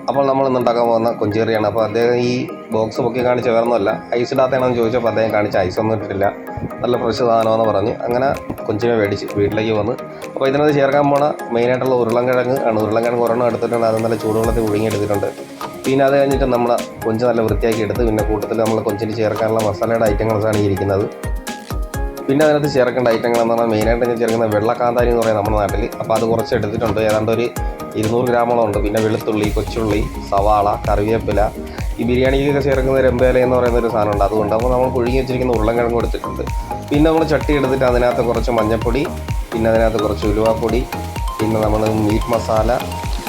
അപ്പോൾ നമ്മൾ ഇന്നുണ്ടാക്കാൻ പോകുന്ന കൊഞ്ചേറിയാണ്. അപ്പോൾ അദ്ദേഹം ഈ ബോക്സ് പൊക്കി കാണിച്ച് വേറൊന്നുമല്ല, ഐസ് ഇടാത്തതാണെന്ന് ചോദിച്ചപ്പോൾ അദ്ദേഹം കാണിച്ച ഐസൊന്നും ഇട്ടിട്ടില്ല, നല്ല ഫ്രഷ് സാധനമാണെന്ന് പറഞ്ഞ് അങ്ങനെ കൊഞ്ചിനെ മേടിച്ച് വീട്ടിലേക്ക് വന്ന്. അപ്പോൾ ഇതിനകത്ത് ചേർക്കാൻ പോണ മെയിനായിട്ടുള്ള ഉരുളൻകിഴങ്ങ് ആണ്. ഉരുളൻകിഴങ്ങ് ഒരെണ്ണം എടുത്തിട്ടുണ്ട്, അത് നല്ല ചൂടുവെള്ളത്തിൽ പുഴുങ്ങിയെടുത്തിട്ടുണ്ട്. പിന്നെ അത് കഴിഞ്ഞിട്ട് നമ്മൾ കൊഞ്ച് നല്ല വൃത്തിയാക്കി എടുത്ത് പിന്നെ കൂട്ടത്തിൽ നമ്മൾ കൊഞ്ചിന് ചേർക്കാനുള്ള മസാലയുടെ ഐറ്റങ്ങളാണ് ഈ ഇരിക്കുന്നത്. പിന്നെ അതിനകത്ത് ചേർക്കേണ്ട ഐറ്റങ്ങൾ എന്ന് പറഞ്ഞാൽ മെയിനായിട്ട് ഞാൻ ചേർക്കുന്ന വെള്ളക്കാന്താരി എന്ന് പറയുന്നത് നമ്മുടെ നാട്ടിൽ. അപ്പോൾ അത് കുറച്ച് എടുത്തിട്ടുണ്ട്, ഏതാണ്ട് ഒരു 200 ഗ്രാമോളം ഉണ്ട്. പിന്നെ വെളുത്തുള്ളി, കൊച്ചുള്ളി, സവാള, കറിവേപ്പില, ഈ ബിരിയാണിക്കൊക്കെ ചേർക്കുന്ന രമ്പേല എന്ന് പറയുന്ന ഒരു സാധനമുണ്ട്, അതുകൊണ്ട്. അപ്പോൾ നമ്മൾ പുഴുങ്ങി വെച്ചിരിക്കുന്ന ഉരുളൻകിഴങ്ങ് എടുത്തിട്ടുണ്ട്. പിന്നെ നമ്മൾ ചട്ടി എടുത്തിട്ട് അതിനകത്ത് കുറച്ച് മഞ്ഞൾപ്പൊടി, പിന്നെ അതിനകത്ത് കുറച്ച് ഉലുവാപ്പൊടി, പിന്നെ നമ്മൾ മീറ്റ് മസാല,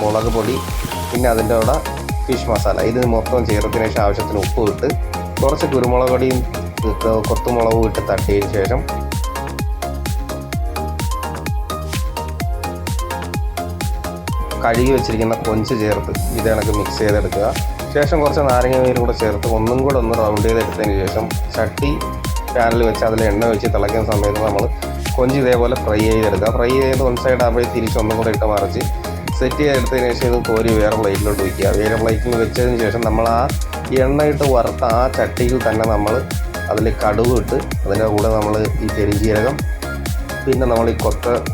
മുളക് പൊടി, പിന്നെ അതിൻ്റെ കൂടെ ഫിഷ് മസാല, ഇത് മൊത്തം ചേർത്തതിന് ശേഷം ആവശ്യത്തിന് ഉപ്പ് ഇട്ട് കുറച്ച് കുരുമുളക് പൊടിയും കൊത്തുമുളകും ഇട്ട് തട്ടിയതിന് ശേഷം കഴുകി വെച്ചിരിക്കുന്ന കൊഞ്ച് ചേർത്ത് ഇത് കണക്ക് മിക്സ് ചെയ്തെടുക്കുക. ശേഷം കുറച്ച് നാരങ്ങ നീരും കൂടെ ചേർത്ത് ഒന്നും കൂടെ ഒന്ന് റൗണ്ട് ചെയ്തെടുത്തതിന് ശേഷം ചട്ടി പാനിൽ വെച്ച് അതിൽ എണ്ണ വെച്ച് തിളയ്ക്കുന്ന സമയത്ത് നമ്മൾ കൊഞ്ച് ഇതേപോലെ ഫ്രൈ ചെയ്തെടുക്കുക. ഫ്രൈ ചെയ്ത് വൺ സൈഡ് ആകുമ്പോഴേ തിരിച്ചൊന്നും കൂടെ ഇട്ട് മറിച്ച് സെറ്റ് ചെയ്തെടുത്തതിന് ശേഷം ഇത് കോരി വേറെ പ്ലേറ്റിലോട്ട് വയ്ക്കുക. വേറെ പ്ലേറ്റിൽ വെച്ചതിന് ശേഷം നമ്മൾ ആ എണ്ണയിട്ട് വറുത്ത ആ ചട്ടിയിൽ തന്നെ നമ്മൾ അതിൽ കടുക് ഇട്ട് അതിൻ്റെ കൂടെ നമ്മൾ ഈ പെരുംജീരകം, പിന്നെ നമ്മൾ ഈ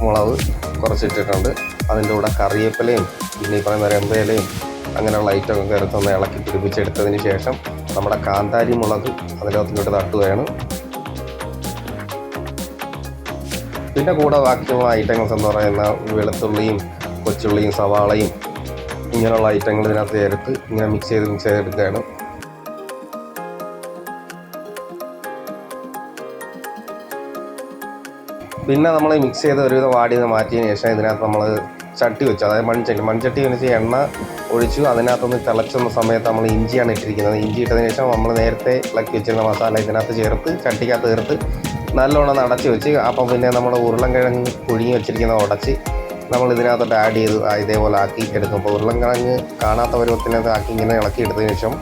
മുളക് കുറച്ചിട്ടിട്ടുണ്ട്, അതിൻ്റെ കൂടെ കറിവേപ്പിലയും പിന്നെ ഈ പറയുന്ന രമ്പയിലയും അങ്ങനെയുള്ള ഐറ്റമൊക്കെ ചേർത്തൊന്ന് ഇളക്കി പിടിപ്പിച്ചെടുത്തതിന് ശേഷം നമ്മുടെ കാന്താരി മുളക് അതിനകത്തോട്ട് തട്ടുകയാണ്. പിന്നെ കൂടെ ബാക്കിയുള്ള ഐറ്റങ്ങൾസ് എന്ന് പറയുന്ന വെളുത്തുള്ളിയും കൊച്ചുള്ളിയും സവാളയും ഇങ്ങനെയുള്ള ഐറ്റങ്ങൾ ഇതിനകത്ത് ചേർത്ത് ഇങ്ങനെ മിക്സ് ചെയ്തെടുക്കുകയാണ്. പിന്നെ നമ്മൾ മിക്സ് ചെയ്ത് ഒരുവിധം വാടിയത് മാറ്റിയതിന് ശേഷം ഇതിനകത്ത് നമ്മൾ ചട്ടി വെച്ചു, അതായത് മൺചട്ടി വെച്ച് എണ്ണ ഒഴിച്ചു. അതിനകത്തൊന്ന് തിളച്ചുന്ന സമയത്ത് നമ്മൾ ഇഞ്ചിയാണ് ഇട്ടിരിക്കുന്നത്. ഇഞ്ചി ഇട്ടതിന് ശേഷം നമ്മൾ നേരത്തെ ഇളക്കി വെച്ചിരുന്ന മസാല ഇതിനകത്ത് ചേർത്ത് ചട്ടിക്കകത്ത് ചേർത്ത് നല്ലോണം അടച്ച് വെച്ച്. അപ്പം പിന്നെ നമ്മൾ ഉരുളൻകിഴങ്ങ് പുഴുങ്ങി വെച്ചിരിക്കുന്ന ഉടച്ച് നമ്മൾ ഇതിനകത്തോട്ട് ആഡ് ചെയ്ത് ഇതേപോലെ ആക്കി എടുക്കും. അപ്പോൾ ഉരുളൻകിഴങ്ങ് കാണാത്ത പരുവത്തിനകത്ത് ആക്കി ഇങ്ങനെ ഇളക്കി എടുത്തതിന് ശേഷം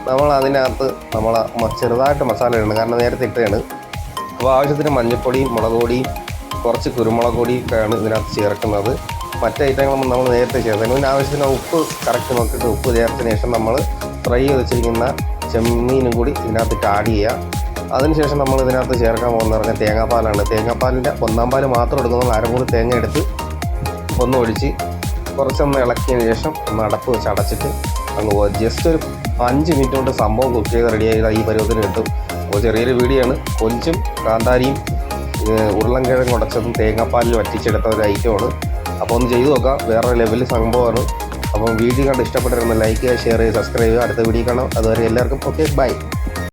നമ്മൾ അതിനകത്ത് നമ്മൾ ചെറുതായിട്ട് മസാല ഇടണം, കാരണം നേരത്തെ ഇട്ടതാണ്. അപ്പോൾ ആവശ്യത്തിന് മഞ്ഞൾപ്പൊടിയും മുളക് പൊടിയും കുറച്ച് കുരുമുളക് പൊടിയൊക്കെയാണ് ഇതിനകത്ത് ചേർക്കുന്നത്. മറ്റ് ഐറ്റങ്ങളും നമ്മൾ നേരത്തെ ചേർത്തതിന് പിന്നെ ആവശ്യത്തിന് ഉപ്പ് കറക്റ്റ് നോക്കിയിട്ട് ഉപ്പ് ചേർത്തതിന് ശേഷം നമ്മൾ ഫ്രൈ ചെയ്ത് വെച്ചിരിക്കുന്ന ചെമ്മീനും കൂടി ഇതിനകത്തിട്ട് ആഡ് ചെയ്യുക. അതിനുശേഷം നമ്മൾ ഇതിനകത്ത് ചേർക്കാൻ പോകുന്നത് പറഞ്ഞാൽ തേങ്ങാപ്പാലാണ്. തേങ്ങാപ്പാലിൻ്റെ 1/4 പാല് മാത്രം എടുക്കുന്നത്, അരമുറി തേങ്ങ എടുത്ത് ഒന്ന് ഒഴിച്ച് കുറച്ചൊന്ന് ഇളക്കിയതിന് ശേഷം ഒന്ന് അടപ്പ് വെച്ച് അടച്ചിട്ട് അങ്ങ് ജസ്റ്റ് ഒരു 5 മിനിറ്റ് കൊണ്ട് സംഭവം കുക്ക് ചെയ്ത് റെഡി ആയത് ഈ പരുവത്തിന് കിട്ടും. അപ്പോൾ ചെറിയൊരു വീഡിയോ ആണ്. കൊഞ്ചും കാന്താരിയും ഉരുളൻകിഴങ്ങ് ഉടച്ചതും തേങ്ങാപ്പാലിൽ വറ്റിച്ചെടുത്ത ഒരു ഐറ്റമാണ്. അപ്പോൾ ഒന്ന് ചെയ്തു നോക്കാം, വേറെ ലെവലിൽ സംഭവമാണ്. അപ്പം വീഡിയോ കണ്ട് ഇഷ്ടപ്പെട്ടിരുന്ന ലൈക്ക് ചെയ്യുക, ഷെയർ ചെയ്യുക, സബ്സ്ക്രൈബ് ചെയ്യുക. അടുത്ത വീഡിയോ കാണാം. അതുവരെ എല്ലാവർക്കും ഓക്കെ, ബൈ.